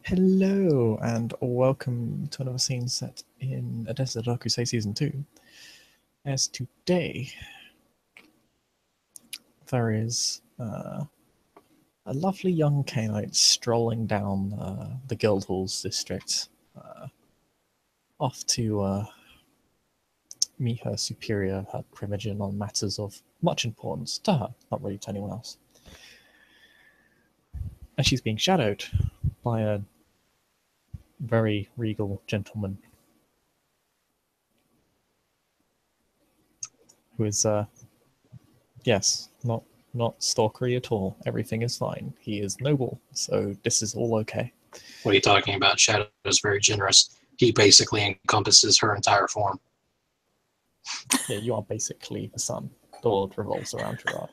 Hello, and welcome to another scene set in Odessa Rakusei Season 2. As today, there is a lovely young Cainite strolling down the Guildhalls district, off to meet her superior, her Primogen, on matters of much importance to her, not really to anyone else. And she's being shadowed by a very regal gentleman who is, yes, not stalkery at all. Everything is fine. He is noble, so this is all okay. What are you talking about? Shadow is very generous. He basically encompasses her entire form. Yeah, you are basically the sun. The world revolves around Gerard.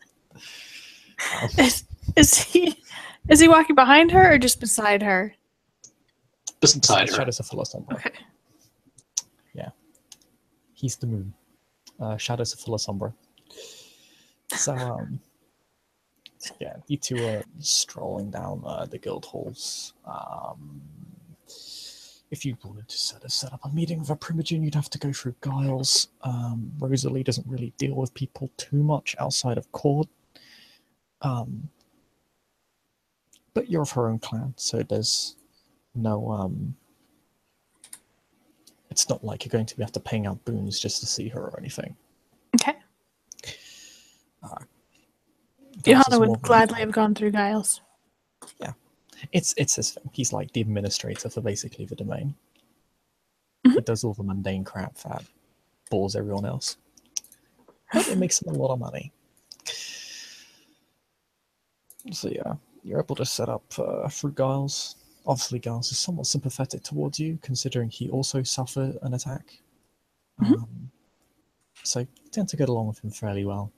Is he walking behind her or just beside her? Beside her. Shadows of Philosombra. Okay. Yeah. He's the moon. Shadows of Philosombra. So, yeah, you two are strolling down the guild halls. If you wanted to set up a meeting with a Primogen, you'd have to go through Giles. Rosalie doesn't really deal with people too much outside of court. But you're of her own clan, so there's no it's not like you're going to be after paying out boons just to see her or anything. Okay. Giles is Iohanna more would of a- gladly have gone through Giles. Yeah, it's his thing. He's like the administrator for basically the domain. He does all the mundane crap that bores everyone else, but it makes him a lot of money. So yeah, you're able to set up through Giles. Obviously, Giles is somewhat sympathetic towards you, considering he also suffered an attack. So you tend to get along with him fairly well.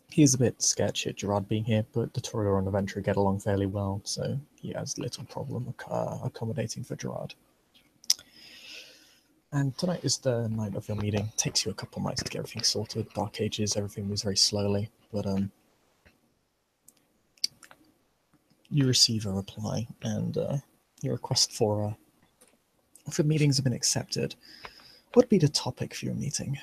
He is a bit sketchy at Gerard being here, but the Toreador and the Venturer get along fairly well, so he has little problem accommodating for Gerard. And tonight is the night of your meeting. It takes you a couple nights to get everything sorted. Dark Ages, everything moves very slowly, but you receive a reply, and your request for meetings have been accepted. What would be the topic for your meeting?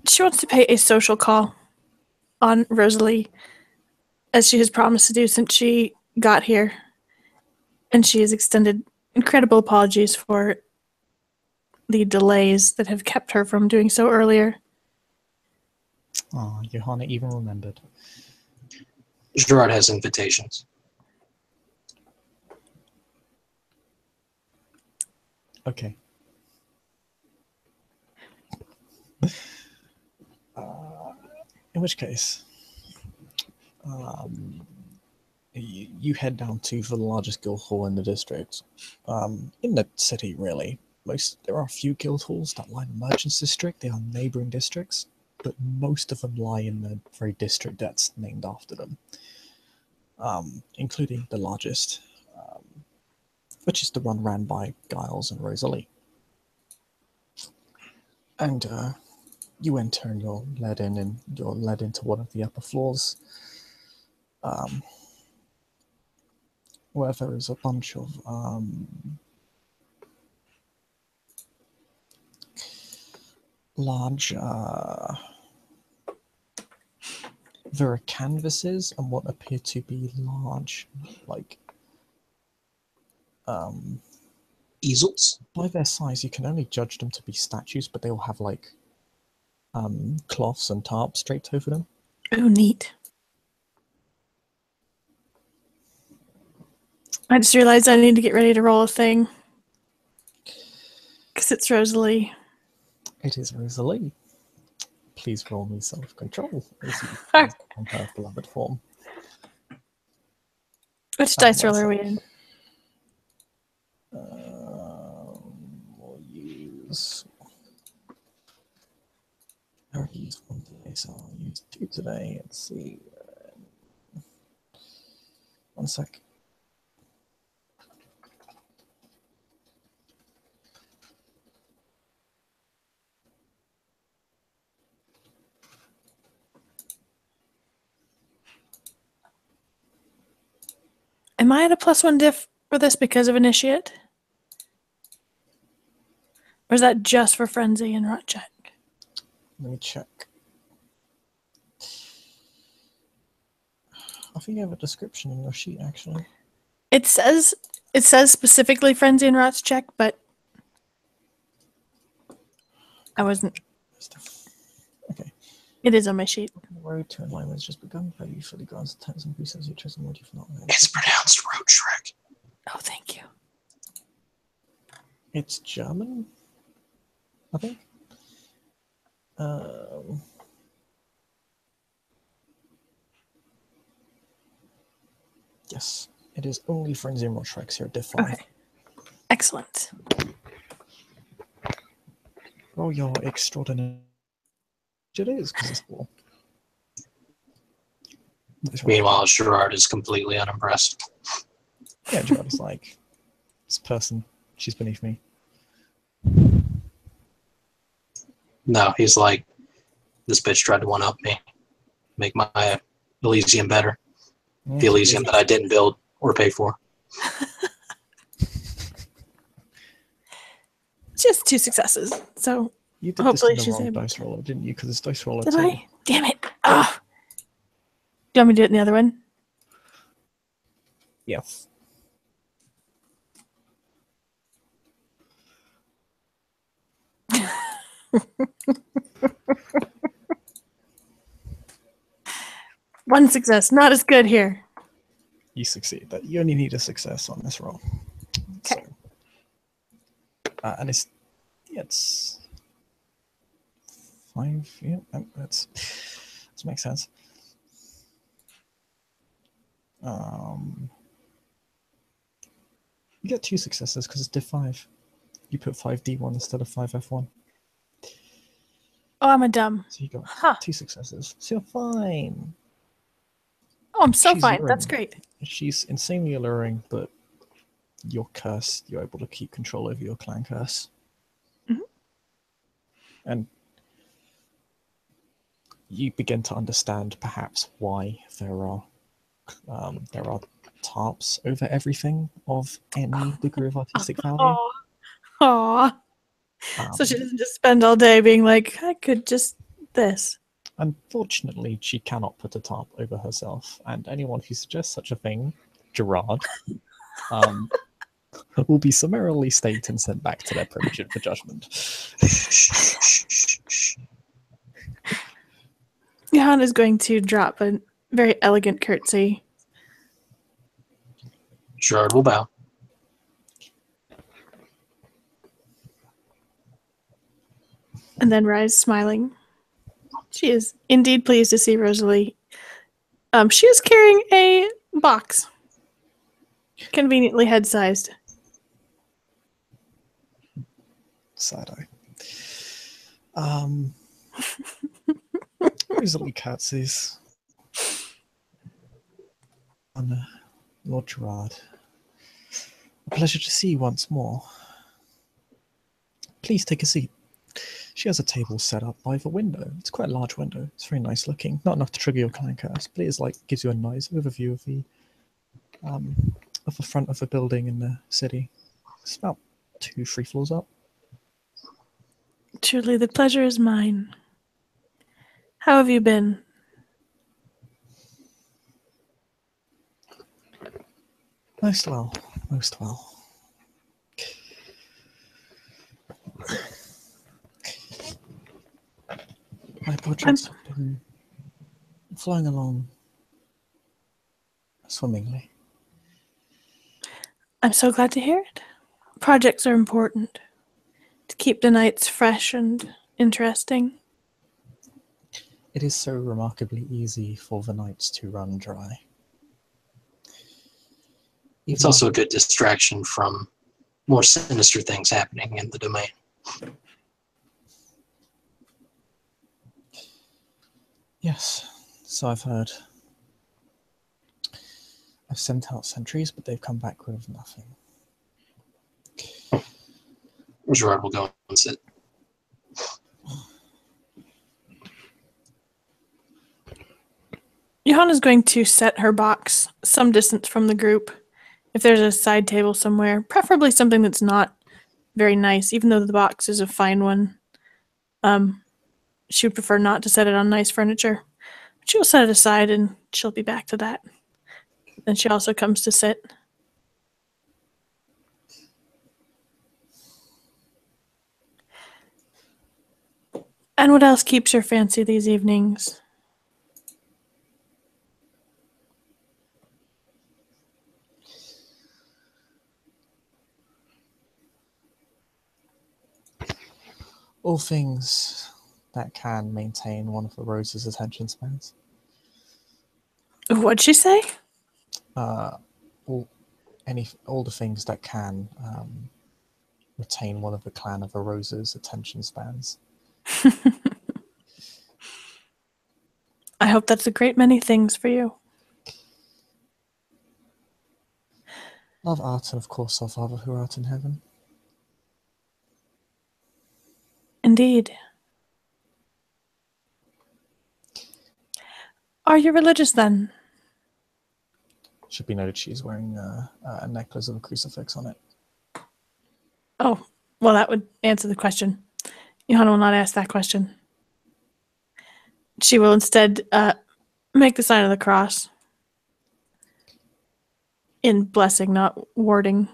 She wants to pay a social call on Rosalie, as she has promised to do since she got here. And she has extended incredible apologies for the delays that have kept her from doing so earlier. Ah, Iohanna even remembered. Gerard has invitations. Okay. In which case, you head down to the largest guild hall in the district. In the city, really. There are a few guild halls that lie in the merchants district. They are neighboring districts, but most of them lie in the very district that's named after them, including the largest, which is the one ran by Giles and Rosalie. And you enter and you're led in, and you're led into one of the upper floors, where there is a bunch of large there are canvases and what appear to be large, like Easels? by their size you can only judge them to be statues, but they all have like cloths and tarps draped over them. Oh, neat. I just realized I need to get ready to roll a thing. Because it's Rosalie. It is Rosalie. Please roll me self-control as you on her beloved form. Which dice roll are we in? We'll use. I already used one today, so I'll use two today. Let's see. One sec. Am I at a +1 diff for this because of initiate? Or is that just for frenzy and rot check? Let me check. I think you have a description in your sheet, actually. It says specifically frenzy and rot check, but I wasn't. Okay. It is on my sheet. The road to alignment has just begun. How you fully grants the terms and presets you chosen what you've not known. It's pronounced road trick. Oh, thank you. It's German, I think. Yes, it is only frenzy and Rotrix here, diff 5. Okay. Excellent. Roll your extraordinary. It is, because it's cool. Meanwhile, Gerard is completely unimpressed. Yeah, Gerard is like, this person, she's beneath me. No, he's like, this bitch tried to one-up me. Make my Elysium better. The Elysium that I didn't build or pay for. Just 2 successes, so You did hopefully this in she's the wrong able dice to. roller, didn't you? Because it's dice roller Did 2. I? Damn it. Oh. Do you want me to do it in the other one? Yes. One success. Not as good here. You succeed. That you only need a success on this roll. Okay. So, and it's 5. Yeah, that makes sense. You get 2 successes because it's diff 5. You put 5d1 instead of 5f1. Oh, I'm a dumb. So you got 2 successes. So you're fine. Oh, I'm so She's fine. alluring. That's great. She's insanely alluring, but you're cursed. You're able to keep control over your clan curse. Mhm. And you begin to understand perhaps why there are tarps over everything of any degree of artistic value. Aw. Aw. So she doesn't just spend all day being like, I could just this. Unfortunately, she cannot put a tarp over herself, and anyone who suggests such a thing, Gerard, will be summarily staked and sent back to their prison for judgment. Johanna's going to drop a very elegant curtsy. Gerard will bow. And then rise smiling. She is indeed pleased to see Rosalie. She is carrying a box. Conveniently head-sized. Side eye. Rosalie curtsies. Lord Gerard. A pleasure to see you once more. Please take a seat. She has a table set up by the window. It's quite a large window. It's very nice looking. Not enough to trigger your clan curse, but it is like gives you a nice overview of the front of the building in the city. It's about 2-3 floors up. Truly, the pleasure is mine. How have you been? Most well. Most well. My projects have been flying along swimmingly. I'm so glad to hear it. Projects are important to keep the nights fresh and interesting. It is so remarkably easy for the nights to run dry. It's also a good distraction from more sinister things happening in the domain. Yes, so I've heard. I've sent out sentries, but they've come back with nothing. Gerard will go and sit. Johanna's going to set her box some distance from the group if there's a side table somewhere, preferably something that's not very nice, even though the box is a fine one. She would prefer not to set it on nice furniture. She'll set it aside and she'll be back to that. Then she also comes to sit. And what else keeps your fancy these evenings? All things that can maintain one of the rose's attention spans. What'd she say? All the things that can retain one of the clan of the rose's attention spans. I hope that's a great many things for you. Love art, and of course our Father who art in heaven. Indeed. Are you religious then? Should be noted she's wearing a necklace with a crucifix on it. Oh, well, that would answer the question. Iohanna will not ask that question. She will instead make the sign of the cross in blessing, not warding.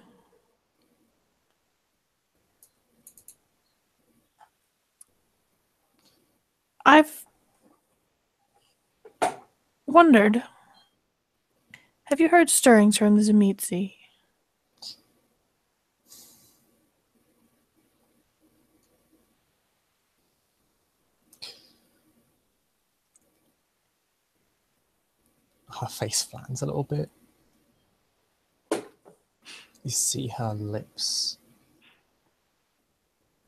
I've wondered, have you heard stirrings from the Zemitzi? Her face flattens a little bit. You see her lips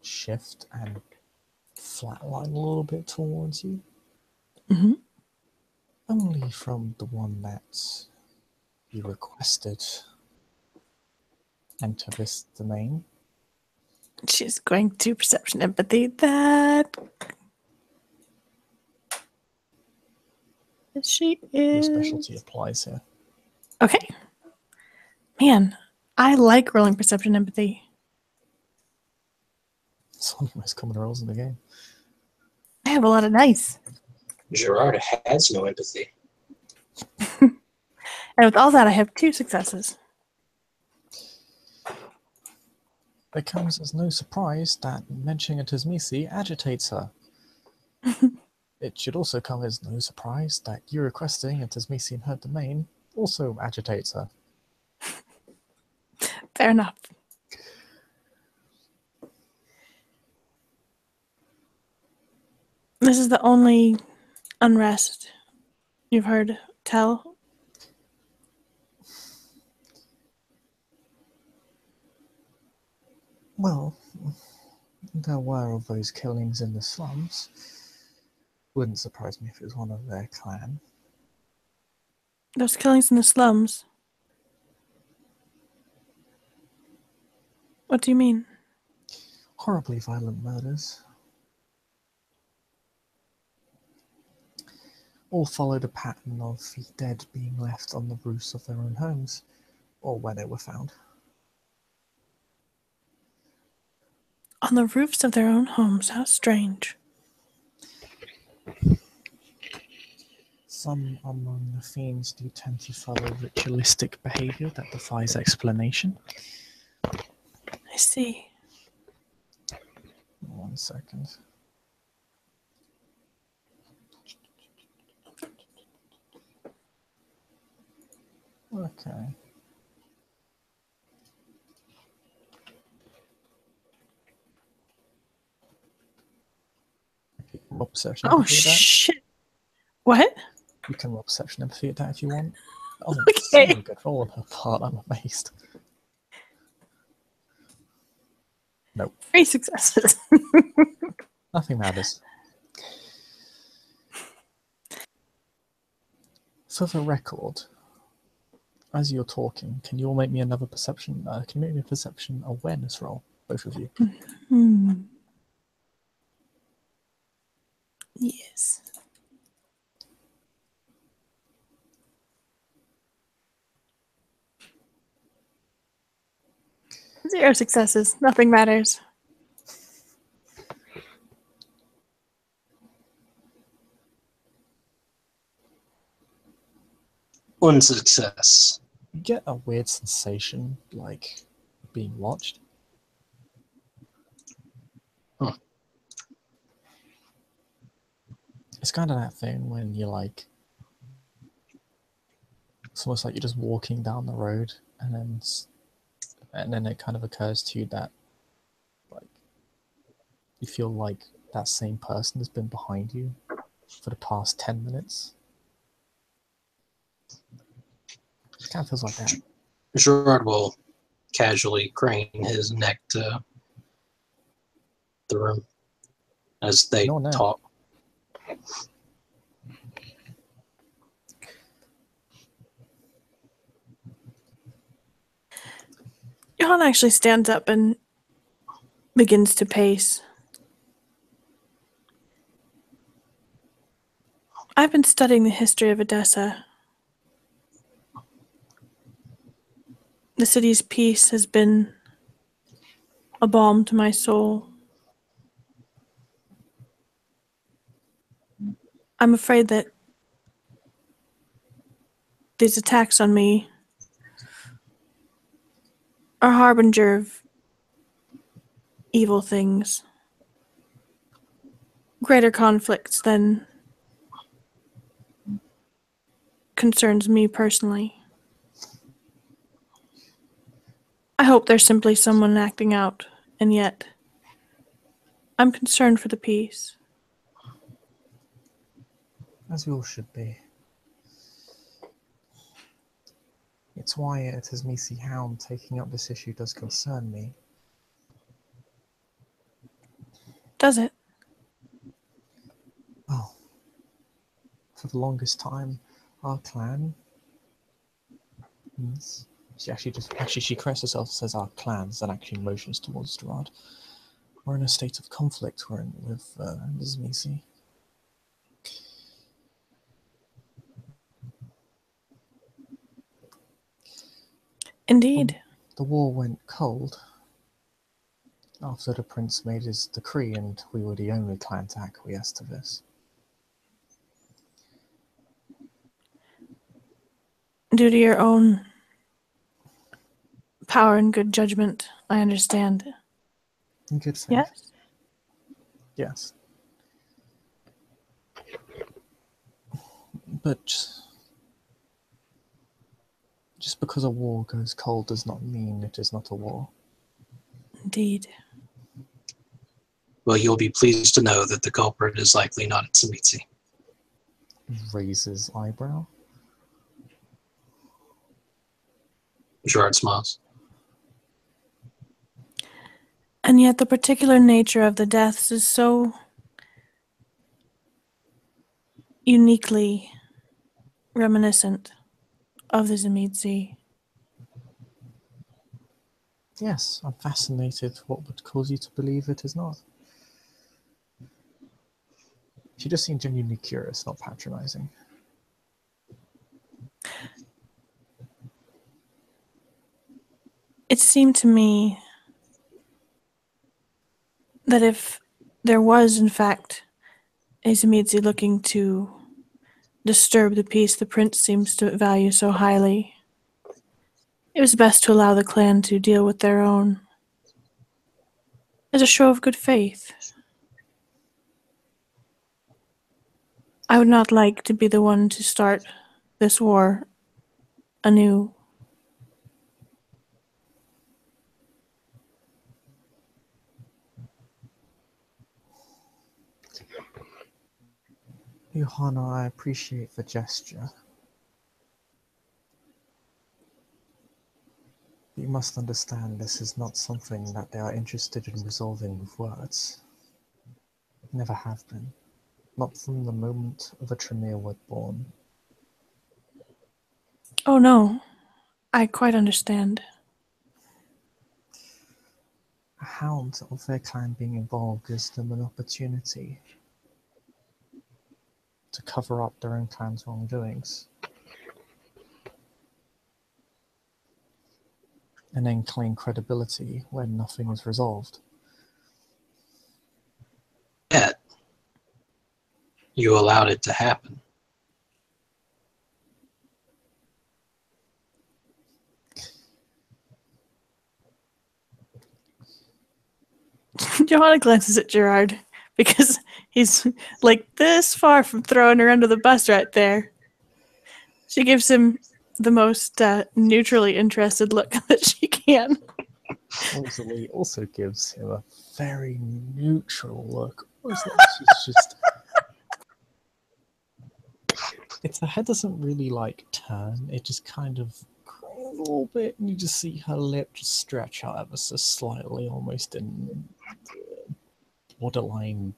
shift and flatline a little bit towards you. Mm-hmm. Only from the one that you requested enter this domain. She's going to perception empathy that. She Your is. specialty applies here. Okay. Man, I like rolling perception empathy. It's one of the most common rolls in the game. I have a lot of dice. Gerard has no empathy. And with all that, I have 2 successes. It comes as no surprise that mentioning a Tizmisi agitates her. It should also come as no surprise that you requesting a Tizmisi in her domain also agitates her. Fair enough. This is the only unrest you've heard tell? Well, there were of those killings in the slums. Wouldn't surprise me if it was one of their clan. Those killings in the slums? What do you mean? Horribly violent murders. All followed a pattern of the dead being left on the roofs of their own homes, or where they were found. On the roofs of their own homes. How strange. Some among the fiends do tend to follow ritualistic behavior that defies explanation. I see. 1 second. Okay. Roll perception Oh, empathy at that. shit. What? You can roll perception empathy at that if you want. Oh, Okay. so good roll on her part. I'm amazed. Nope. 3 successes. Nothing matters. For the record, as you're talking, can you all make me another perception? Can you make me a perception awareness roll, both of you? Yes. 0 successes. Nothing matters. One success. You get a weird sensation, like being watched. Huh. It's kind of that thing when you're like, it's almost like you're just walking down the road, and then it kind of occurs to you that, like, you feel like that same person has been behind you for the past 10 minutes. It kind of feels like that. Gerard will casually crane his neck to the room as they No, no. talk. Iohanna actually stands up and begins to pace. I've been studying the history of Odessa. The city's peace has been a balm to my soul. I'm afraid that these attacks on me are a harbinger of evil things. Greater conflicts than concerns me personally. I hope there's simply someone acting out, and yet I'm concerned for the peace. As we all should be. It's why it is Macy Hound taking up this issue does concern me. Does it? Oh, for the longest time, our clan. She corrects herself, says our clans, and actually motions towards Gerard. We're in a state of conflict. We're in with Ms. Macy. Indeed. The war went cold after the prince made his decree, and we were the only clan to acquiesce to this. Due to your own power and good judgment, I understand. In good faith. Yes? Yes. But just because a war goes cold does not mean it is not a war. Indeed. Well, you'll be pleased to know that the culprit is likely not at Tzimisce. Raises eyebrow. Gerard smiles. And yet the particular nature of the deaths is so uniquely reminiscent of the Tzimisce. Yes, I'm fascinated. What would cause you to believe it is not? She just seemed genuinely curious, not patronizing. It seemed to me that if there was, in fact, a Tzimisce looking to disturb the peace the prince seems to value so highly, it was best to allow the clan to deal with their own as a show of good faith. I would not like to be the one to start this war anew. Iohanna, I appreciate the gesture. You must understand this is not something that they are interested in resolving with words. Never have been. Not from the moment the Tremere were born. Oh no, I quite understand. A hound of their clan being involved gives them an opportunity to cover up their own clan's wrongdoings. and then claim credibility when nothing is resolved. Yet, you allowed it to happen. Johanna glances at Gerard because he's like this far from throwing her under the bus right there. She gives him the most neutrally interested look that she can. Rosalie also gives him a very neutral look. Almost like she's just. Her head doesn't really like turn, it just kind of cranes a little bit, and you just see her lip just stretch out ever so slightly, almost in borderline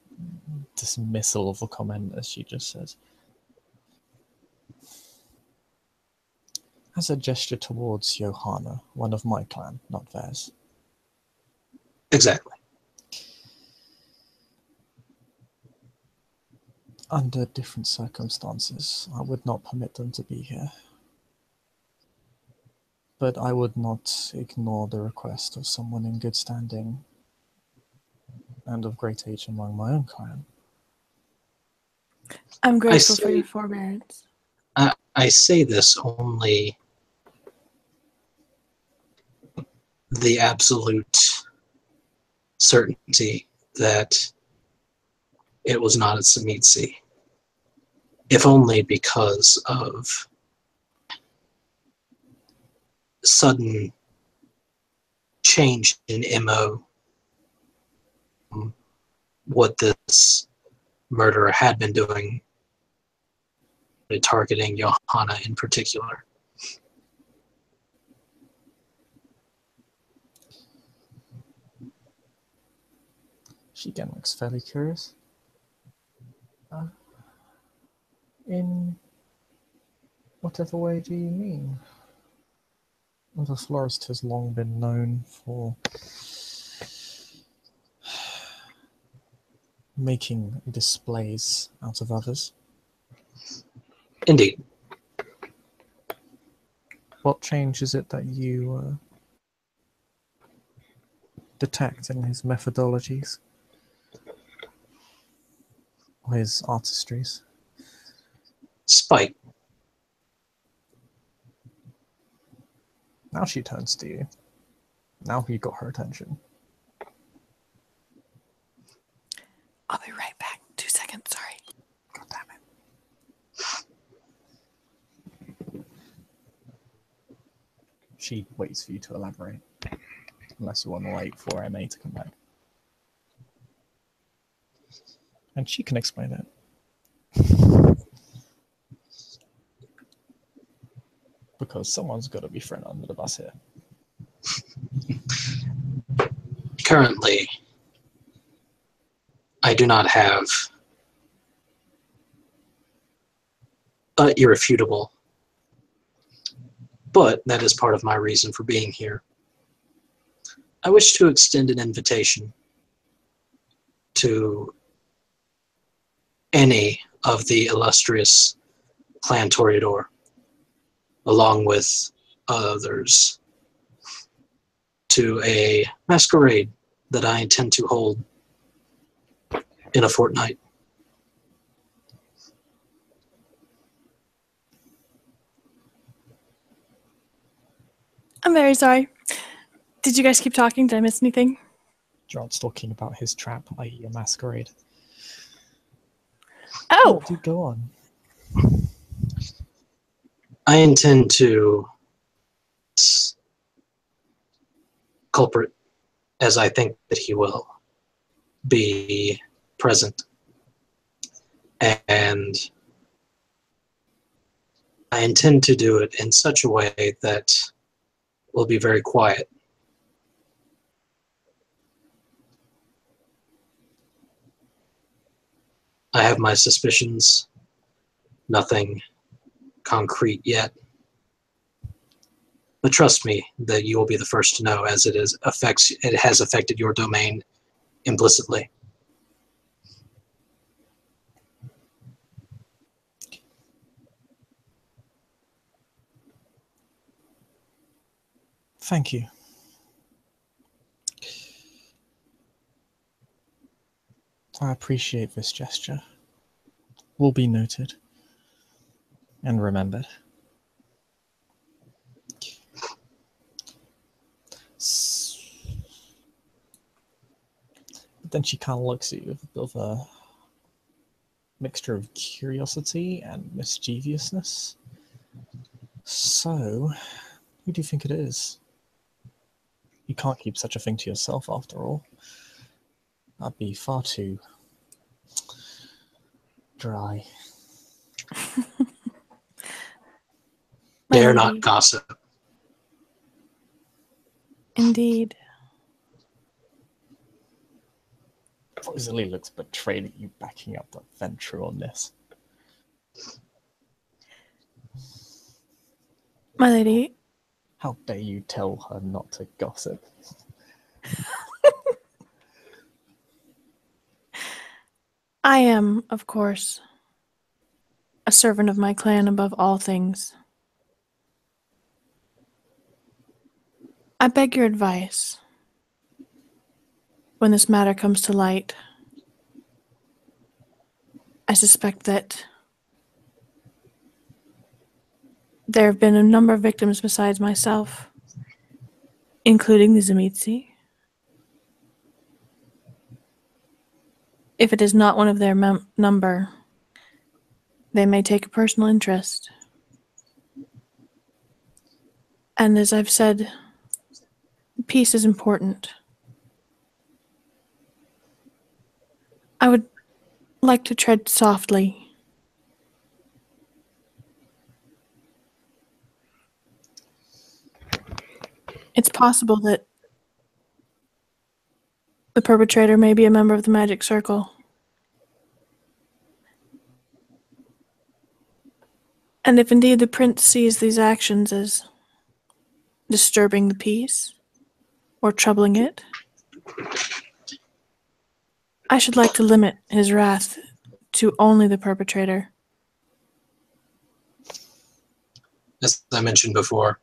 dismissal of a comment, as she just says. As a gesture towards Iohanna, one of my clan, not theirs. Exactly. Under different circumstances, I would not permit them to be here. But I would not ignore the request of someone in good standing and of great age among my own clan. I'm grateful for your forbearance. I say this only the absolute certainty that it was not a Samitsi, if only because of sudden change in MO, what this murderer had been doing, targeting Johanna in particular. She again looks fairly curious. In whatever way do you mean? The Florist has long been known for making displays out of others. Indeed. What change is it that you detect in his methodologies? Or his artistries? Spite. Now she turns to you. Now you got her attention. I'll be right back. 2 seconds, sorry. God damn it. She waits for you to elaborate. Unless you want to wait for MA to come back. And she can explain it. Because someone's got to be thrown under the bus here. Currently, I do not have an irrefutable, but that is part of my reason for being here. I wish to extend an invitation to any of the illustrious Clan Toreador, along with others, to a masquerade that I intend to hold in a fortnight. I'm very sorry. Did you guys keep talking? Did I miss anything? Gerard's talking about his trap, i.e. a masquerade. Oh! Do go on. I intend to culprit, as I think that he will, be present. And I intend to do it in such a way that will be very quiet. I have my suspicions, nothing concrete yet. But trust me that you will be the first to know, as it has affected your domain implicitly. Thank you. I appreciate this gesture. Will be noted and remembered. But then she kind of looks at you with a bit of a mixture of curiosity and mischievousness. So, who do you think it is? You can't keep such a thing to yourself, after all. That'd be far too dry. Dare not gossip. Indeed. Rosalie looks betrayed at you backing up the venture on this. My lady. How dare you tell her not to gossip? I am, of course, a servant of my clan above all things. I beg your advice when this matter comes to light. I suspect that there have been a number of victims besides myself, including the Tzimisce. If it is not one of their number, they may take a personal interest. And as I've said, peace is important. I would like to tread softly. It's possible that the perpetrator may be a member of the Magic Circle. And if indeed the prince sees these actions as disturbing the peace or troubling it, I should like to limit his wrath to only the perpetrator. As I mentioned before,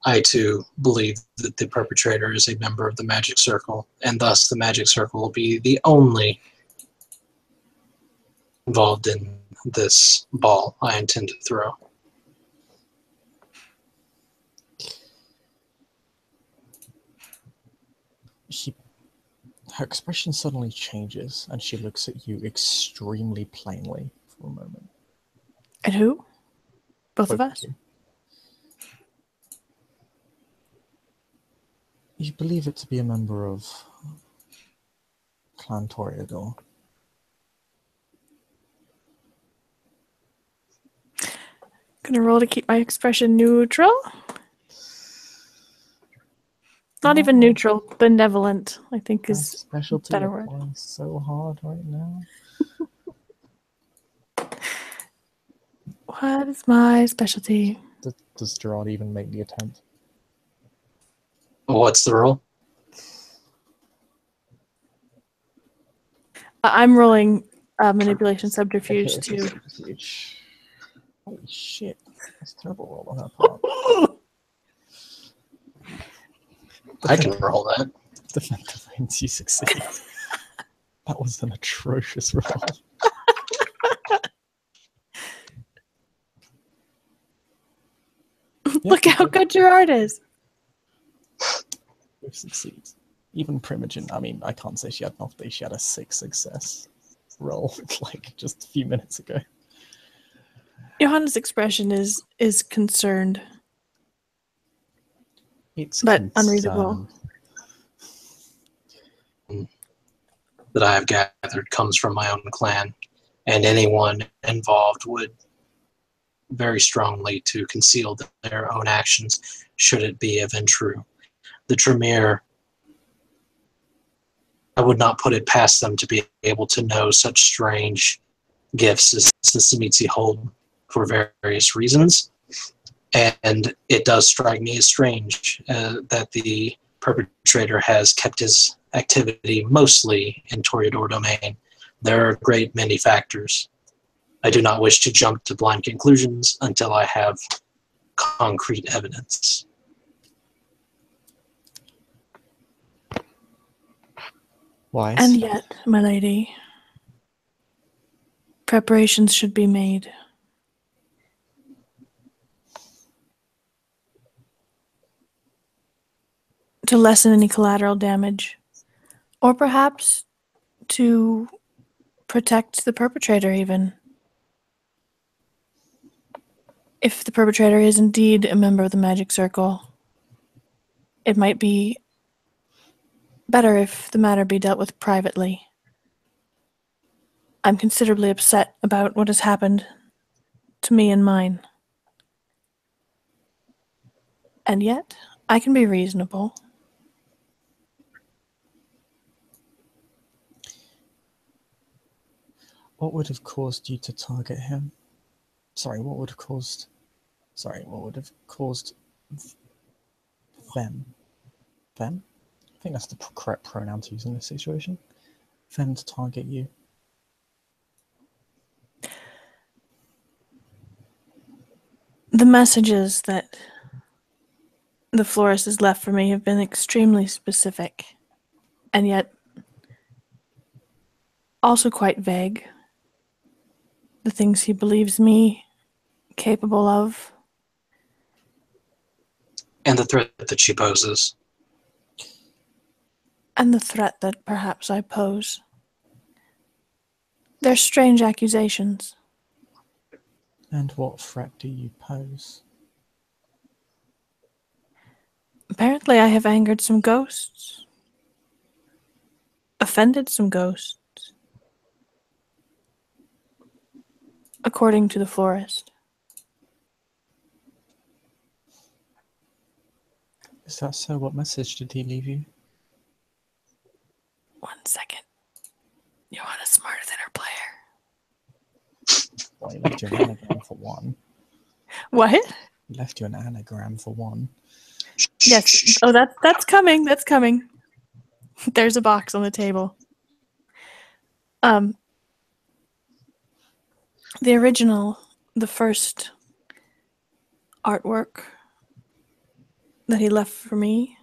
I too believe that the perpetrator is a member of the Magic Circle, and thus the Magic Circle will be the only involved in this ball I intend to throw. Her expression suddenly changes, and she looks at you extremely plainly for a moment. And who? Both of us? You believe it to be a member of Clan Toreador. Gonna roll to keep my expression neutral? Not even neutral, benevolent, I think is specialty better word. Applying so hard right now. What is my specialty? Does Gerard even make the attempt? What's the roll? I'm rolling manipulation subterfuge too. Holy shit. That's a terrible roll on her part. I can roll that. Defensive range, you succeed. That was an atrocious roll. Look how good Gerard is. Who succeeds? Even Primogen, I mean, I can't say she had an off day. She had a 6 success roll, like, just a few minutes ago. Iohanna's expression is concerned. It's but concerned. unreadable. That I have gathered comes from my own clan, and anyone involved would very strongly to conceal their own actions should it be even true. The Tremere, I would not put it past them to be able to know such strange gifts as the Tzimisce hold for various reasons. And it does strike me as strange that the perpetrator has kept his activity mostly in Toreador domain. There are a great many factors. I do not wish to jump to blind conclusions until I have concrete evidence. Wise. And yet, my lady, Preparations should be made. To lessen any collateral damage. Or perhaps to protect the perpetrator even. If the perpetrator is indeed a member of the Magic Circle, it might be better if the matter be dealt with privately. I'm considerably upset about what has happened to me and mine. And yet, I can be reasonable. What would have caused you to target him? What would have caused them? Them? I think that's the correct pronoun to use in this situation. Them to target you. The messages that the florist has left for me have been extremely specific, and yet also quite vague. The things he believes me capable of. And the threat that she poses. And the threat that perhaps I pose. They're strange accusations. And what threat do you pose? Apparently I have angered some ghosts. Offended some ghosts. According to the florist. Is that so? What message did he leave you? 1 second. Iohanna's smarter than her player. Well, he left you an anagram for one. What? He left you an anagram for one. Yes. Oh, that's coming. That's coming. There's a box on the table. The original, the first artwork that he left for me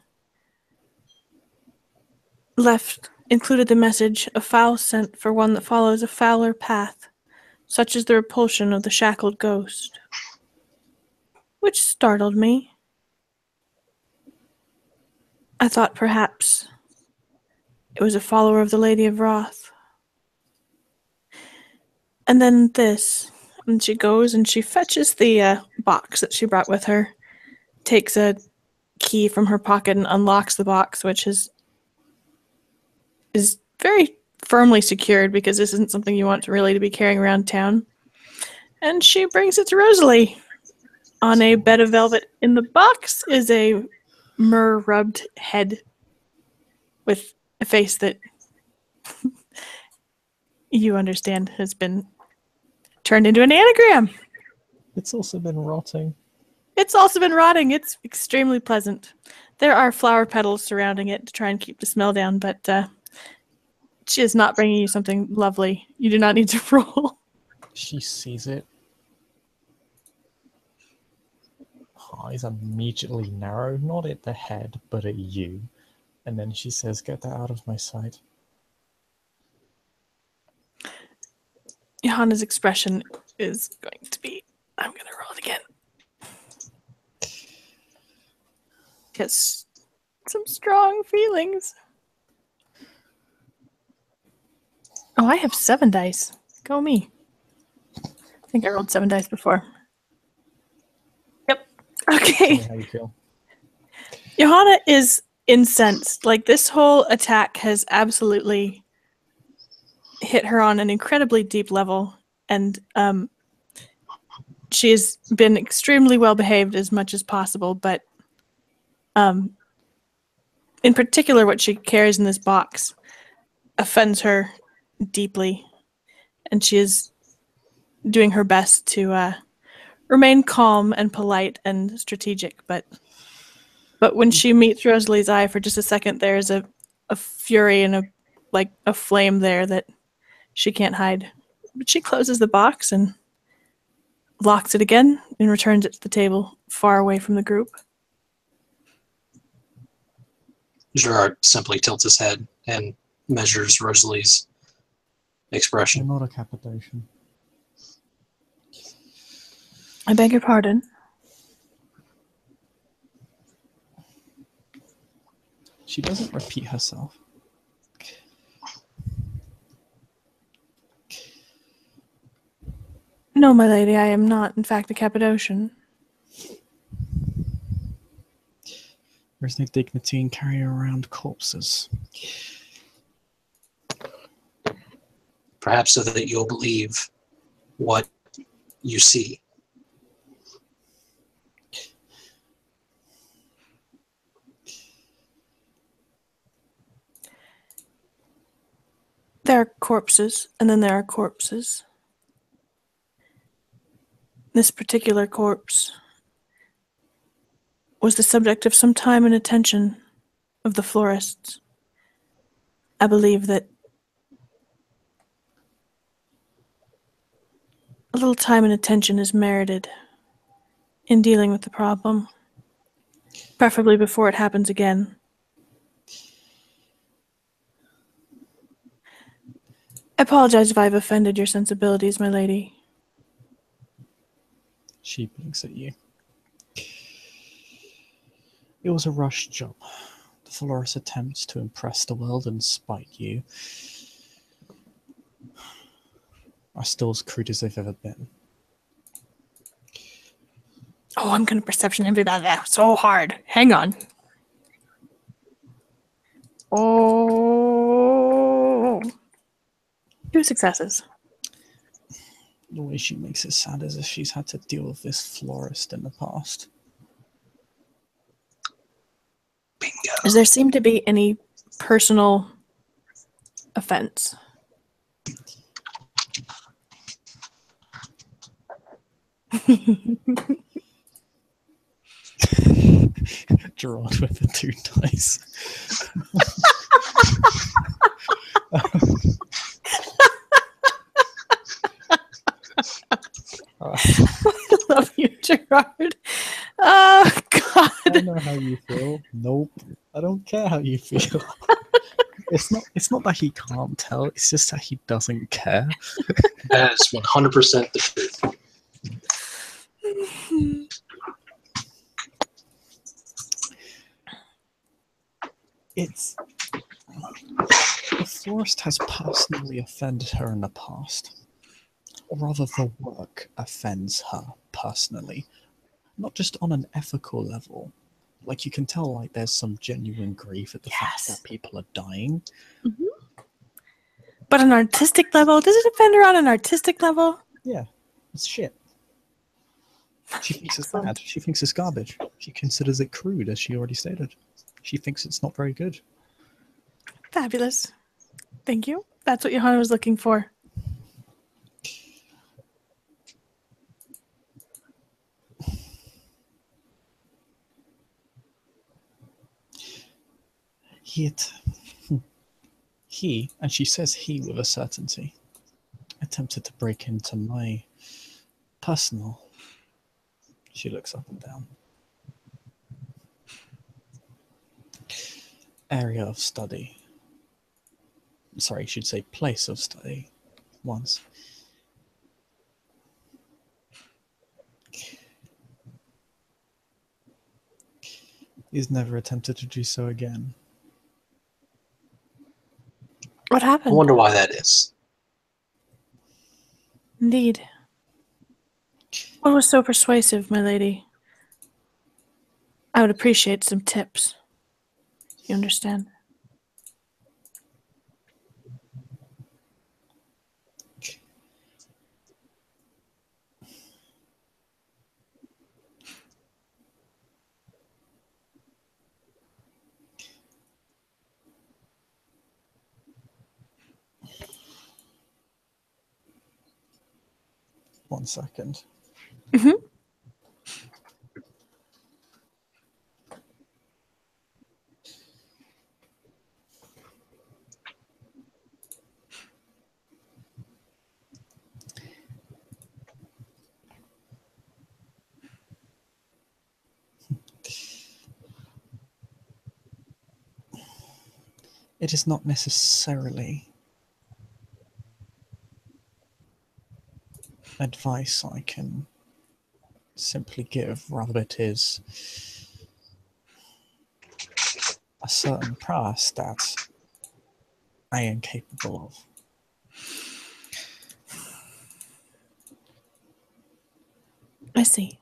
included the message, "A foul scent for one that follows a fouler path, such as the repulsion of the shackled ghost," which startled me. I thought perhaps it was a follower of the Lady of Wrath. And then this, and she goes and she fetches the box that she brought with her, takes a key from her pocket and unlocks the box, which is very firmly secured because this isn't something you want really to be carrying around town. And she brings it to Rosalie. On a bed of velvet in the box is a myrrh-rubbed head with a face that you understand has been turned into an anagram. It's also been rotting. It's also been rotting. It's extremely pleasant. There are flower petals surrounding it to try and keep the smell down, but she is not bringing you something lovely. You do not need to roll. She sees it. Eyes immediately narrow, not at the head, but at you. And then she says, "Get that out of my sight." Iohanna's expression is going to be, I'm going to roll it again. Has some strong feelings. Oh, I have 7 dice. Go me. I think I rolled 7 dice before. Yep. Okay. Tell me how you feel. Iohanna is incensed. Like, this whole attack has absolutely hit her on an incredibly deep level, and she has been extremely well behaved as much as possible, but in particular what she carries in this box offends her deeply, and she is doing her best to remain calm and polite and strategic, but when she meets Rosalie's eye for just a second, there's a fury and a flame there that she can't hide. But she closes the box and locks it again and returns it to the table far away from the group. Gerard simply tilts his head and measures Rosalie's expression. Not a capitation. I beg your pardon. She doesn't repeat herself. No, my lady, I am not, in fact, a Cappadocian. There's no dignity in carrying around corpses. Perhaps so that you'll believe what you see. There are corpses, and then there are corpses. This particular corpse was the subject of some time and attention of the florists. I believe that a little time and attention is merited in dealing with the problem, preferably before it happens again. I apologize if I've offended your sensibilities, my lady. She blinks at you. It was a rushed job. The florist's attempts to impress the world and spite you are still as crude as they've ever been. Oh, I'm going to perception envy that so hard. Hang on. Oh. 2 successes. The way she makes it sound as if she's had to deal with this florist in the past. Bingo. Does there seem to be any personal offense? Drawn with the 2 dice. I love you, Gerard. Oh, God. I know how you feel. Nope. I don't care how you feel. It's not that he can't tell, it's just that he doesn't care. That is 100% the truth. It's... The florist has personally offended her in the past. Or rather, the work offends her personally. Not just on an ethical level. Like, you can tell, like, there's some genuine grief at the fact that people are dying. Mm-hmm. But an artistic level? Does it offend her on an artistic level? Yeah, it's shit. She thinks it's bad. She thinks it's garbage. She considers it crude, as she already stated. She thinks it's not very good. Fabulous. Thank you. That's what Iohanna was looking for. He, and she says he with a certainty, attempted to break into my personal... She looks up and down. Area of study. Sorry, I should say place of study. Once. He's never attempted to do so again. What I happened? wonder why that is. Indeed. What was so persuasive, my lady? I would appreciate some tips. You understand? One second. Mm-hmm. It is not necessarily advice I can simply give Rabbit is a certain prowess that I am capable of. I see.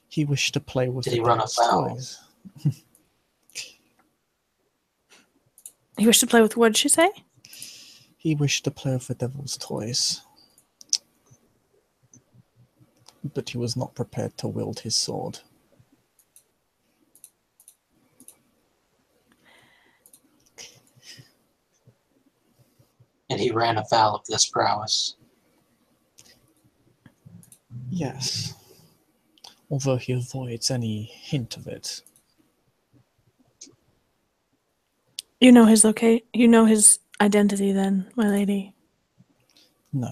He wished to play with Did the he run devil's afoul? toys. He wished to play with what did she say? He wished to play with the devil's toys, but he was not prepared to wield his sword. And he ran afoul of this prowess. Yes, although he avoids any hint of it. You know his you know his identity then, my lady. No.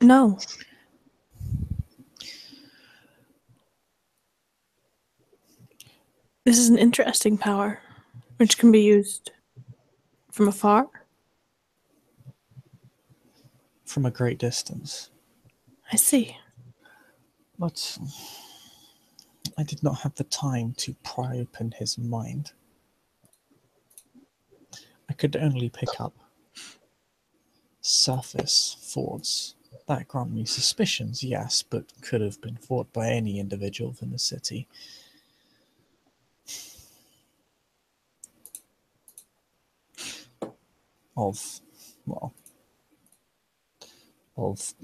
No. This is an interesting power, which can be used from afar. From a great distance. I see. But I did not have the time to pry open his mind. I could only pick up surface thoughts that grant me suspicions, yes, but could have been thought by any individual within the city. Of, well, of,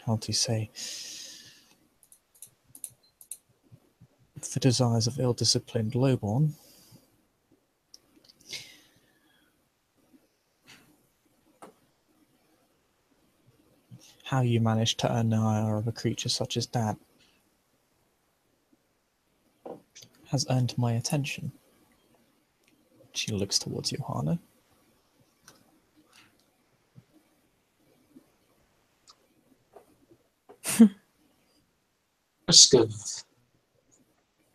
how to say, the desires of ill-disciplined lowborn. How you managed to earn the ire of a creature such as that has earned my attention. She looks towards Iohanna. Risk of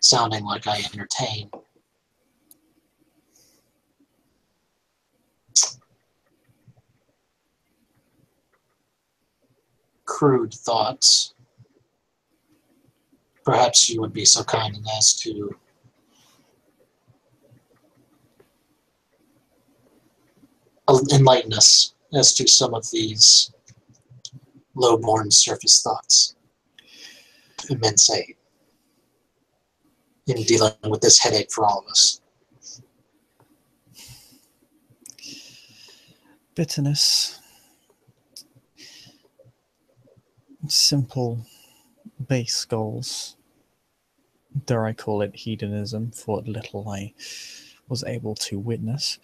sounding like I entertain. Crude thoughts. Perhaps you would be so kind as to enlighten us as to some of these low-born surface thoughts. Immense aid in dealing with this headache for all of us. Bitterness. Simple base goals. Dare I call it hedonism for what little I was able to witness,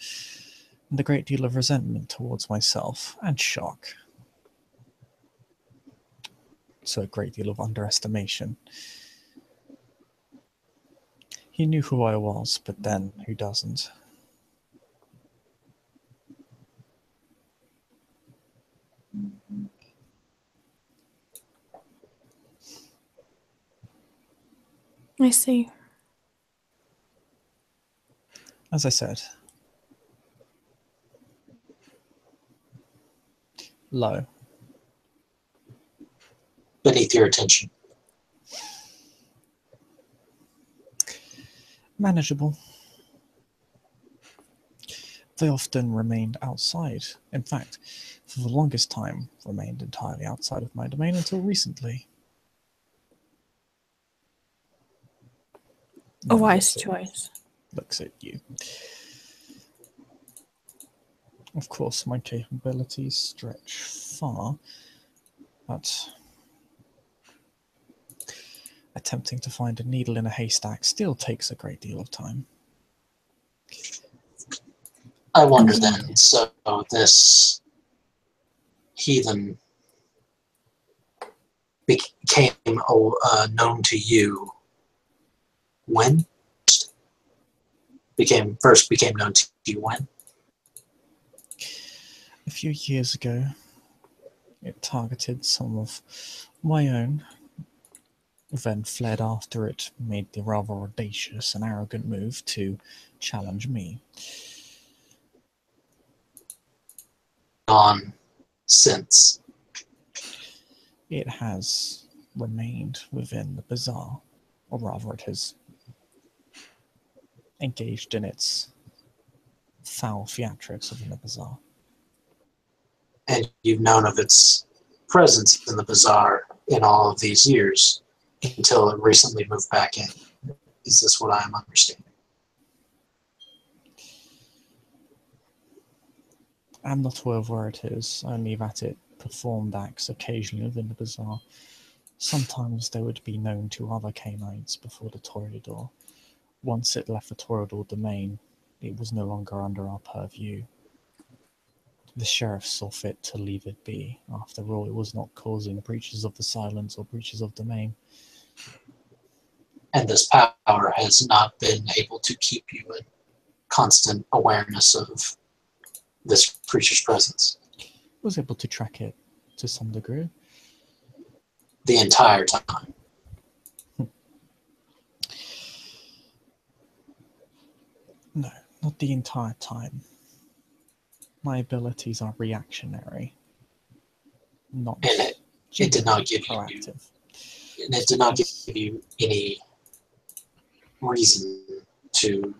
and a great deal of resentment towards myself, and shock. So a great deal of underestimation. He knew who I was, but then who doesn't? I see. As I said, low. Beneath your attention. Manageable. They often remained outside. In fact, for the longest time, remained entirely outside of my domain until recently. A Then wise choice. looks at you. Of course, my capabilities stretch far, but attempting to find a needle in a haystack still takes a great deal of time. I wonder then, so this heathen became known to you when? First became known to you when? A few years ago, it targeted some of my own, then fled after it made the rather audacious and arrogant move to challenge me. Gone since. it has remained within the bazaar, or rather, it has engaged in its foul theatrics within the bazaar. And you've known of its presence in the bazaar in all of these years until it recently moved back in. Is this what I am understanding? I'm not aware of where it is, only that it performed acts occasionally within the bazaar. Sometimes they would be known to other canines before the Toreador. Once it left the Toreador domain, it was no longer under our purview. The sheriff saw fit to leave it be. After all, it was not causing breaches of the silence or breaches of domain. And this power has not been able to keep you in constant awareness of this creature's presence. Was able to track it to some degree. The entire time. No, not the entire time. My abilities are reactionary, not And it did not give proactive. And it did not give you any reason to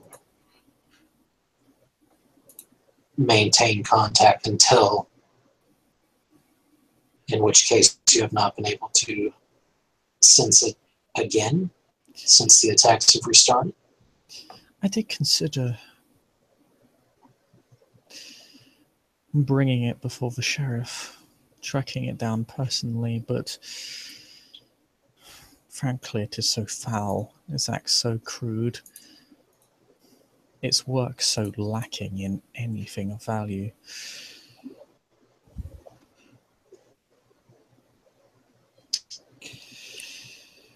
maintain contact until, in which case you have not been able to sense it again since the attacks have restarted. I did consider bringing it before the sheriff, tracking it down personally, but frankly it is so foul, its acts so crude, its work so lacking in anything of value.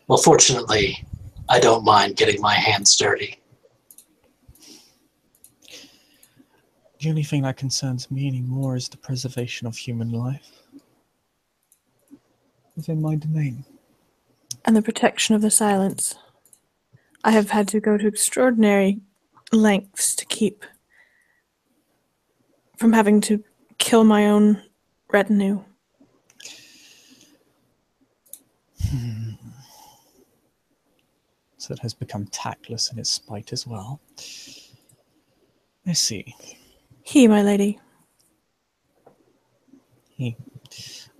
Well, fortunately, I don't mind getting my hands dirty. The only thing that concerns me anymore is the preservation of human life within my domain. And the protection of the silence. I have had to go to extraordinary lengths to keep from having to kill my own retinue. So it has become tactless in its spite as well. I see. He, my lady. He.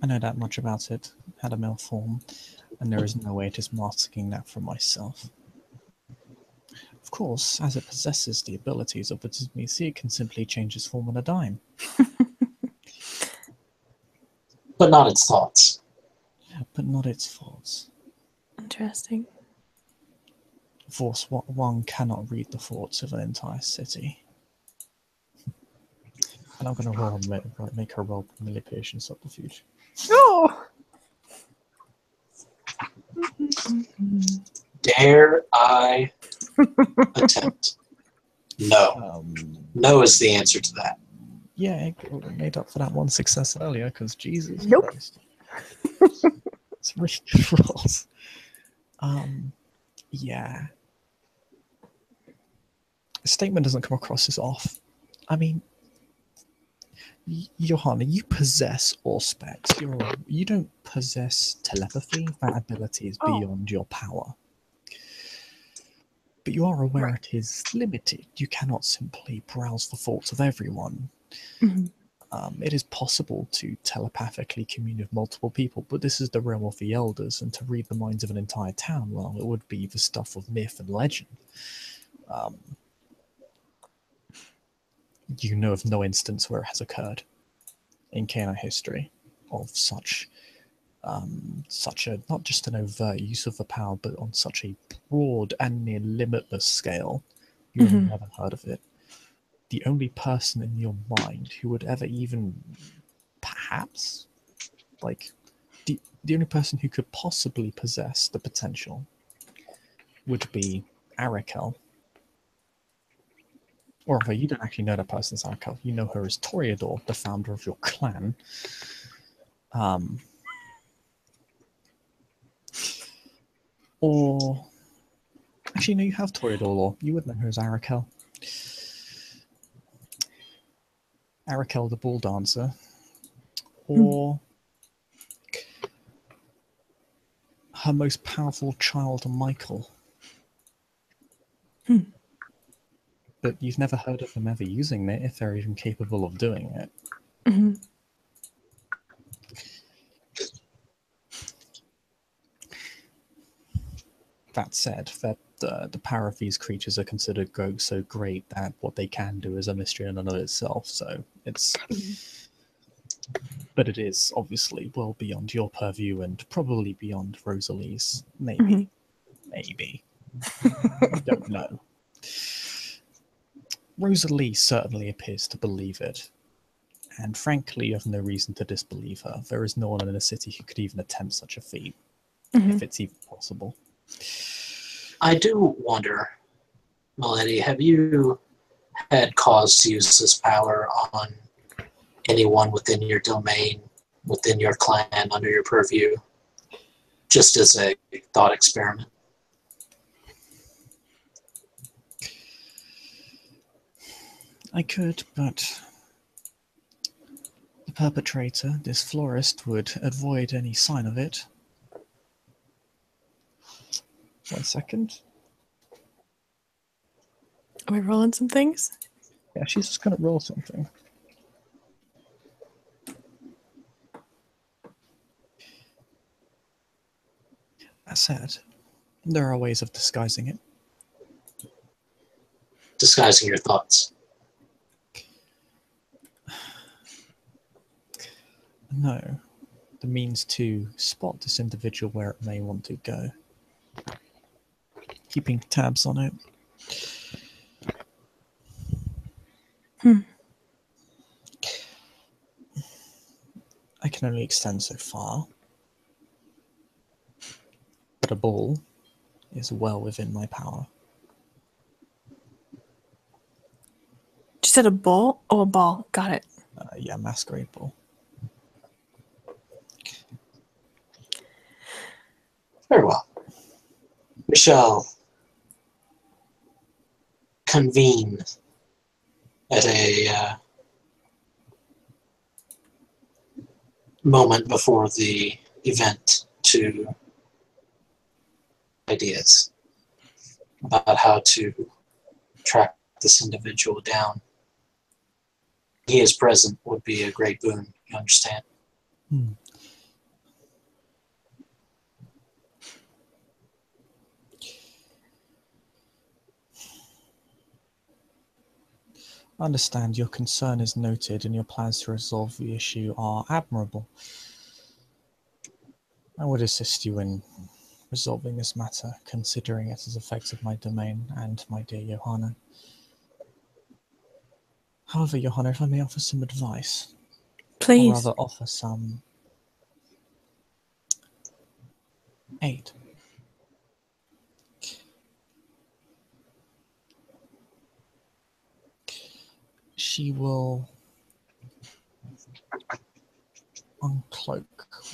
I know that much about it. Had a male form, and there is no way it is masking that from myself. Of course, as it possesses the abilities of its Misi, it can simply change its form on a dime. But not its thoughts. But not its thoughts. Interesting. Of course, one cannot read the thoughts of an entire city. And I'm going to make her roll manipulation subterfuge. Oh! Dare I attempt? No. No is the answer to that. Yeah, it made up for that one success earlier, because Jesus Nope. Christ. It's really good rolls. Yeah. The statement doesn't come across as off. I mean, Iohanna, you possess Auspex. You don't possess telepathy. That ability is beyond your power. But you are aware it is limited. You cannot simply browse the thoughts of everyone. Mhm. It is possible to telepathically commune with multiple people, but this is the realm of the elders, and to read the minds of an entire town, well, it would be the stuff of myth and legend. You know of no instance where it has occurred in canine history of such a not just an overt use of the power, but on such a broad and near limitless scale. You have never heard of it. The only person in your mind who would ever even perhaps the only person who could possibly possess the potential would be Arakel. Or although you don't actually know that person's Arakel, you know her as Toreador, the founder of your clan. Or actually, no, you have Toreador lore. You would know her as Arakel. Arakel the Ball Dancer. Or her most powerful child, Michael. But you've never heard of them ever using it, if they're even capable of doing it. Mm-hmm. That said, that the power of these creatures are considered so great that what they can do is a mystery in and of itself. So it's, but it is obviously well beyond your purview and probably beyond Rosalie's. Maybe, maybe. I don't know. Rosalie certainly appears to believe it, and frankly, you have no reason to disbelieve her. There is no one in the city who could even attempt such a feat, if it's even possible. I do wonder, Milady, have you had cause to use this power on anyone within your domain, within your clan, under your purview, just as a thought experiment? I could, but the perpetrator, this florist, would avoid any sign of it. 1 second. Are we rolling some things? Yeah, she's just going to roll something. That said, there are ways of disguising it. Disguising your thoughts. No, the means to spot this individual where it may want to go. Keeping tabs on it. I can only extend so far. But a ball is well within my power. You said a ball? Oh, a ball. Got it. Yeah, masquerade ball. Very well. We shall convene at a moment before the event to ideas about how to track this individual down. He is present would be a great boon, you understand? I understand your concern is noted and your plans to resolve the issue are admirable. I would assist you in resolving this matter, considering it has affected my domain and my dear Iohanna. However, Iohanna, if I may offer some advice, Please. or rather offer some aid. She will uncloak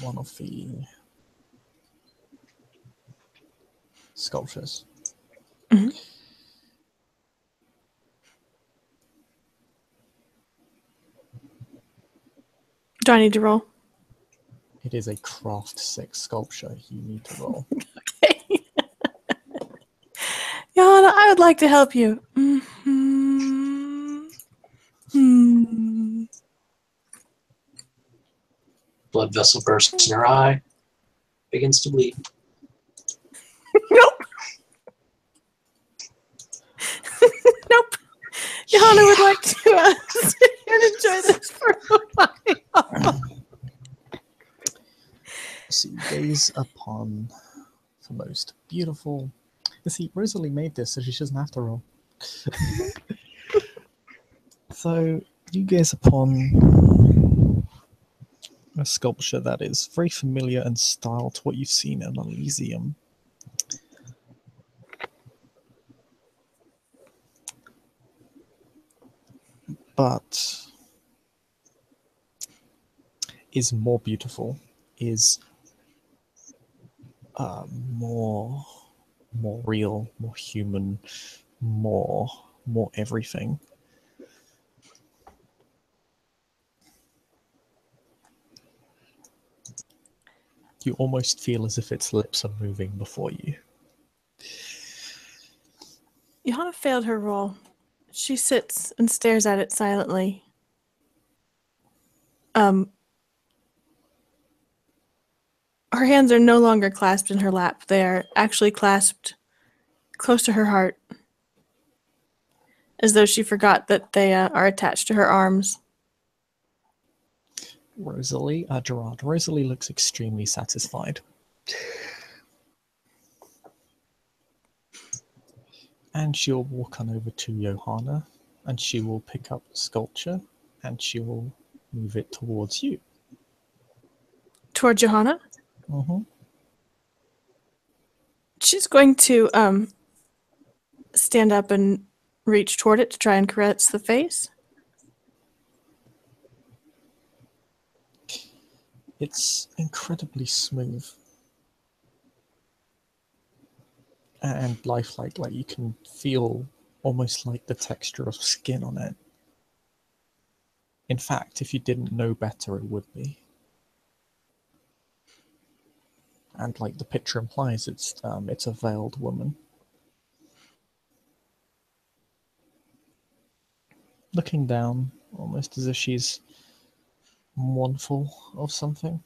one of the sculptures. Mm-hmm. Do I need to roll? It is a craft 6 sculpture. You need to roll. Okay. Yana, I would like to help you. Blood vessel bursts in her eye, begins to bleed. Nope. Nope. Yana would like to sit here and enjoy this for a while. So you gaze upon the most beautiful. You see, Rosalie made this so she doesn't have to roll. So you gaze upon a sculpture that is very familiar in style to what you've seen in Elysium. But is more beautiful, is more real, more human, more everything. You almost feel as if its lips are moving before you. Iohanna failed her roll. She sits and stares at it silently. Her hands are no longer clasped in her lap. They are actually clasped close to her heart, as though she forgot that they are attached to her arms. Gerard. Rosalie looks extremely satisfied. And she'll walk on over to Iohanna, and she will pick up the sculpture, and she will move it towards you. Toward Iohanna? Mm-hmm. She's going to stand up and reach toward it to try and caress the face. It's incredibly smooth and lifelike. Like you can feel almost like the texture of skin on it. In fact, if you didn't know better, it would be. And like the picture implies, it's a veiled woman. Looking down, almost as if she's mournful of something.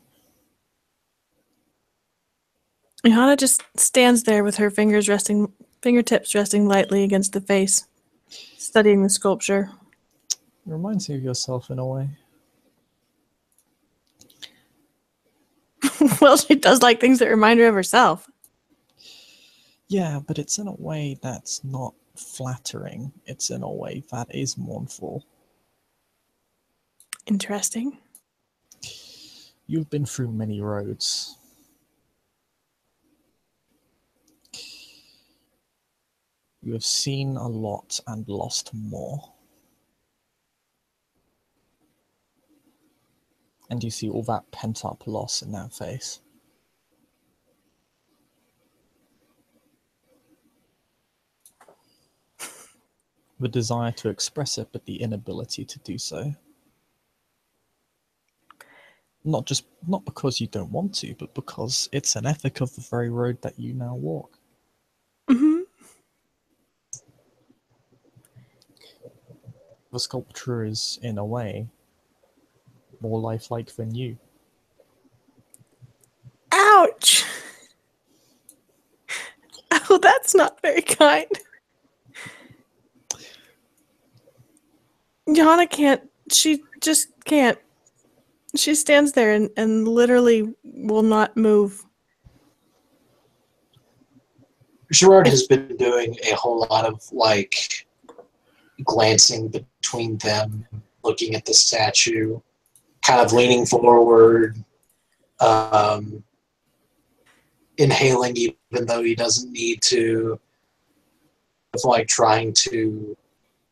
Iohanna just stands there with her fingertips resting lightly against the face, studying the sculpture. It reminds you of yourself in a way. Well, she does like things that remind her of herself. Yeah, but it's in a way that's not flattering. It's in a way that is mournful. Interesting. You've been through many roads. You have seen a lot and lost more. And you see all that pent-up loss in that face. The desire to express it, but the inability to do so. Not because you don't want to, but because it's an ethic of the very road that you now walk. Mm-hmm. The sculpture is, in a way, more lifelike than you. Ouch! Oh, that's not very kind. Iohanna can't. She just can't. She stands there and literally will not move. Gerard has been doing a whole lot of like glancing between them, looking at the statue, kind of leaning forward, inhaling even though he doesn't need to, of like trying to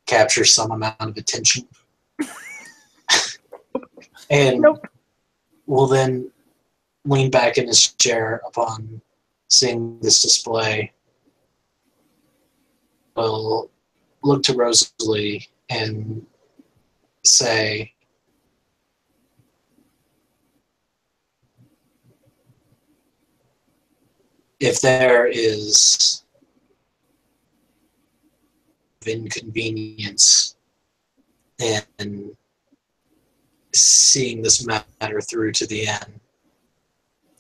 capture some amount of attention. And Nope. will then lean back in his chair upon seeing this display. Will look to Rosalie and say, if there is inconvenience in seeing this matter through to the end,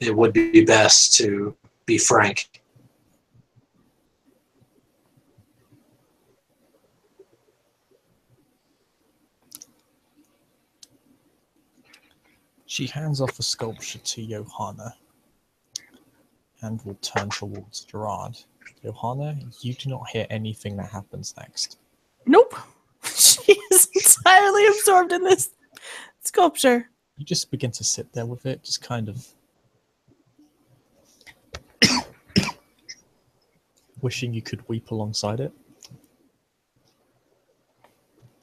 it would be best to be frank. She hands off the sculpture to Iohanna and will turn towards Gerard. Iohanna, you do not hear anything that happens next. Nope. She is entirely absorbed in this sculpture. You just begin to sit there with it, just kind of wishing you could weep alongside it.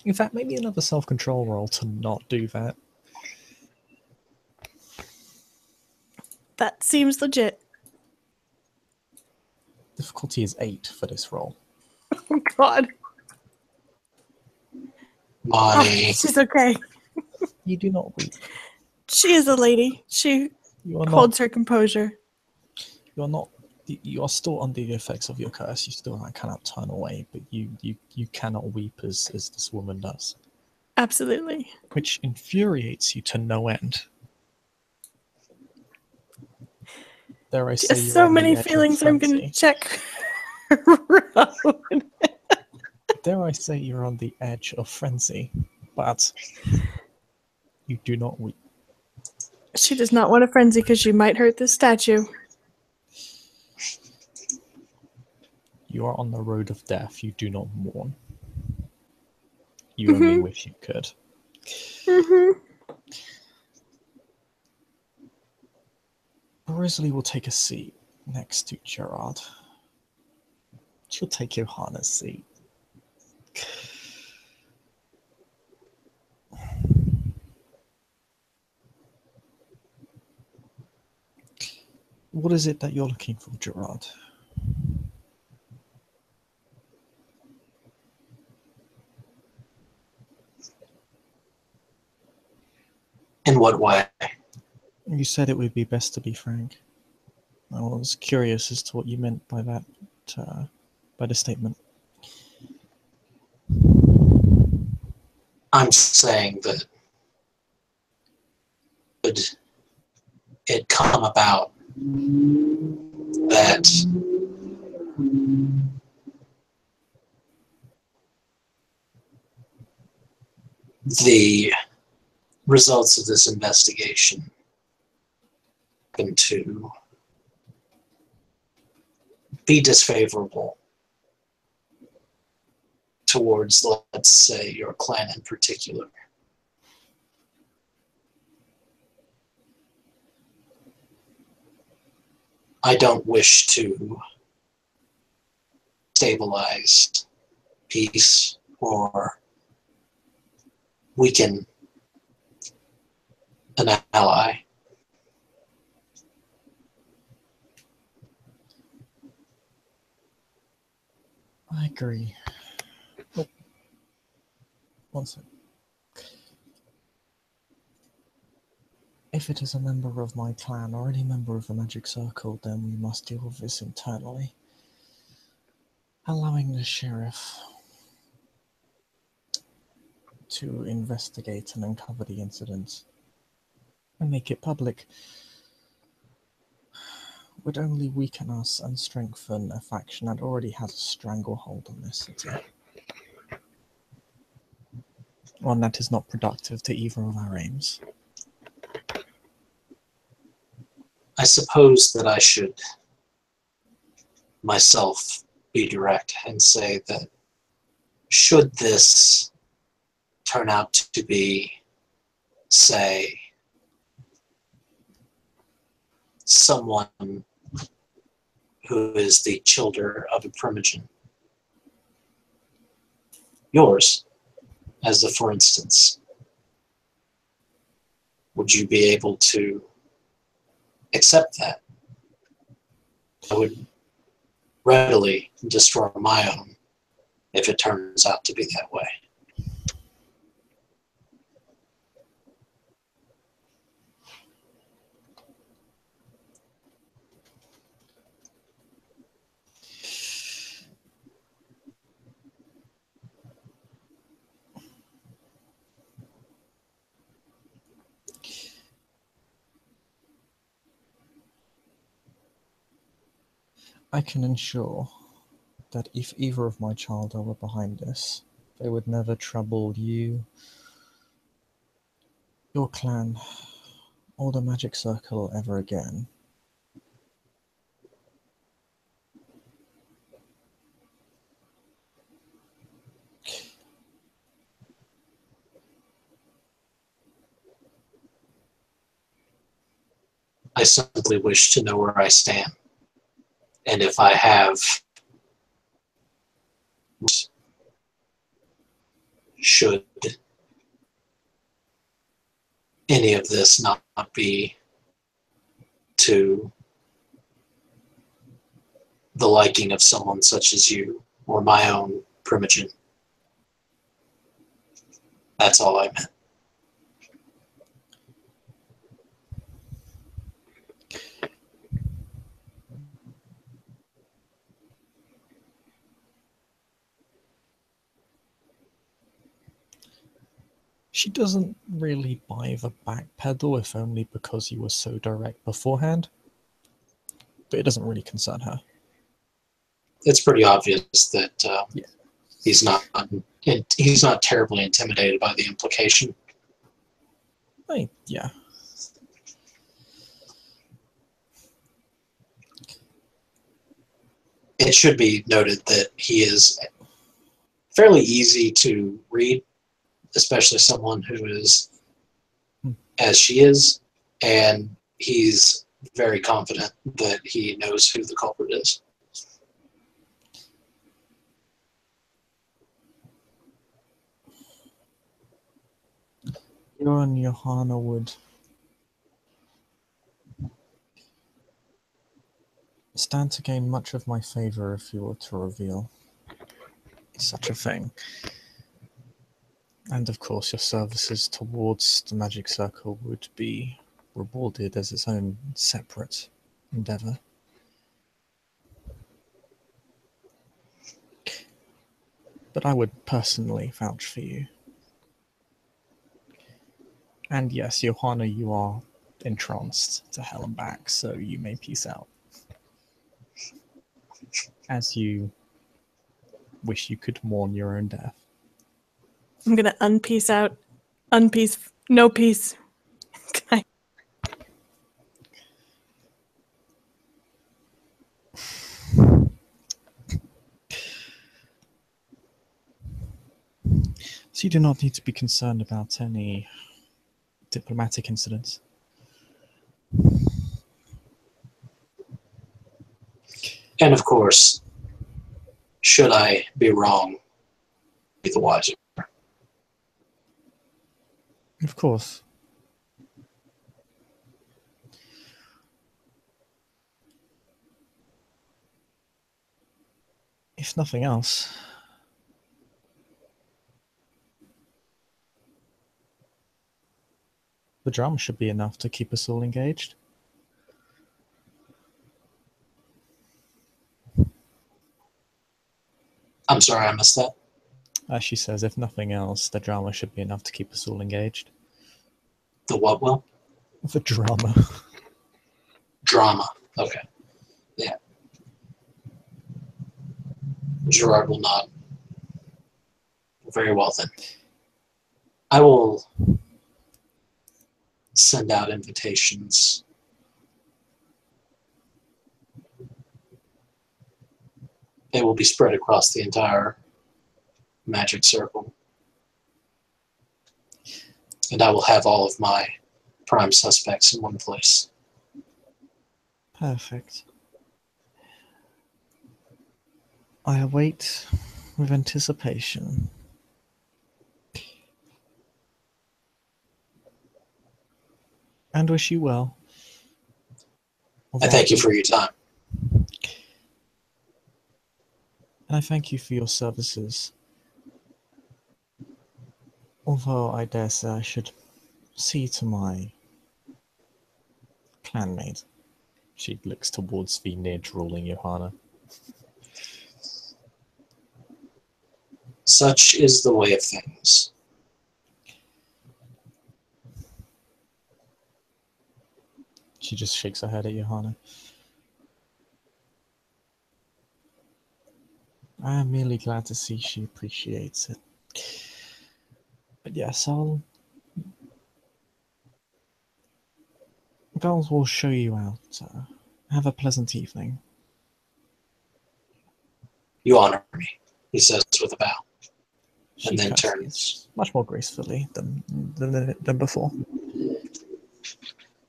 In fact, maybe another self-control roll to not do that. That seems legit. Difficulty is 8 for this roll. Oh, God. Money. Oh, she's okay. You do not weep. She is a lady. She You are not. holds her composure. You are not. You are still under the effects of your curse. You still cannot turn away, but you cannot weep as this woman does, Absolutely. which infuriates you to no end. Dare I say Just you're so on the many edge of feelings I'm going to frenzy. check Rowan. Dare I say you're on the edge of frenzy, but you do not weep. She does not want a frenzy because she might hurt this statue. You are on the road of death. You do not mourn. You only wish you could. Rosalie will take a seat next to Gerard. She'll take Iohanna's seat. What is it that you're looking for, Gerard? In what way? You said it would be best to be frank. I was curious as to what you meant by that, by the statement. I'm saying that could it come about that the results of this investigation happen to be disfavorable towards, let's say, your clan in particular. I don't wish to stabilize peace or weaken an ally. I agree. Oh. One second. If it is a member of my clan or any member of the Magic Circle, then we must deal with this internally. Allowing the sheriff to investigate and uncover the incident and make it public would only weaken us and strengthen a faction that already has a stranglehold on this city. One that is not productive to either of our aims. I suppose that I should myself be direct and say that should this turn out to be, say, someone who is the childer of a primogen, yours, as a for instance, would you be able to accept that? I would readily destroy my own if it turns out to be that way. I can ensure that if either of my child were behind this, they would never trouble you, your clan, or the Magic Circle ever again. I simply wish to know where I stand. And if I have, should any of this not be to the liking of someone such as you or my own primogen. That's all I meant. She doesn't really buy the back pedal, if only because you were so direct beforehand. But it doesn't really concern her. It's pretty obvious that Yeah. he's not terribly intimidated by the implication. Yeah. It should be noted that he is fairly easy to read, especially someone who is as she is, and he's very confident that he knows who the culprit is. You and Iohanna would stand to gain much of my favor if you were to reveal such a thing. And of course, your services towards the magic circle would be rewarded as its own separate endeavor. But I would personally vouch for you. And yes, Iohanna, you are entranced to hell and back, so you may peace out. As you wish you could mourn your own death. I'm gonna unpiece out. Unpiece. No peace. So you do not need to be concerned about any diplomatic incidents. And of course, should I be wrong, be the wiser. Of course. If nothing else, the drama should be enough to keep us all engaged. I'm sorry, I missed that. As she says, if nothing else, the drama should be enough to keep us all engaged. The what will? The drama. Drama. Okay. Yeah. Gerard will nod. Very well then. I will send out invitations. They will be spread across the entire magic circle. And I will have all of my prime suspects in one place. Perfect. I await with anticipation. And wish you well. I thank you for your time. And I thank you for your services. Although I dare say I should see to my clanmate. She looks towards the near-drooling Iohanna. Such is the way of things. She just shakes her head at Iohanna. I am merely glad to see she appreciates it. But yes, Bells will show you out. Have a pleasant evening. You honor me, he says with a bow. She And then curtsies turns. much more gracefully than before.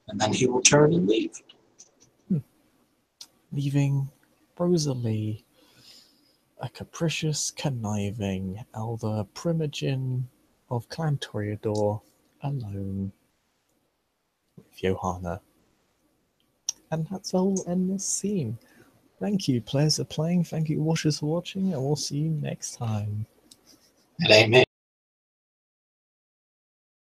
And then he will turn and leave. Leaving Rosalie, a capricious, conniving elder primogen of Clan Toreador, alone with Iohanna. And that's all in this scene. Thank you, players, for playing. Thank you, watchers, for watching, and we'll see you next time. It ain't me.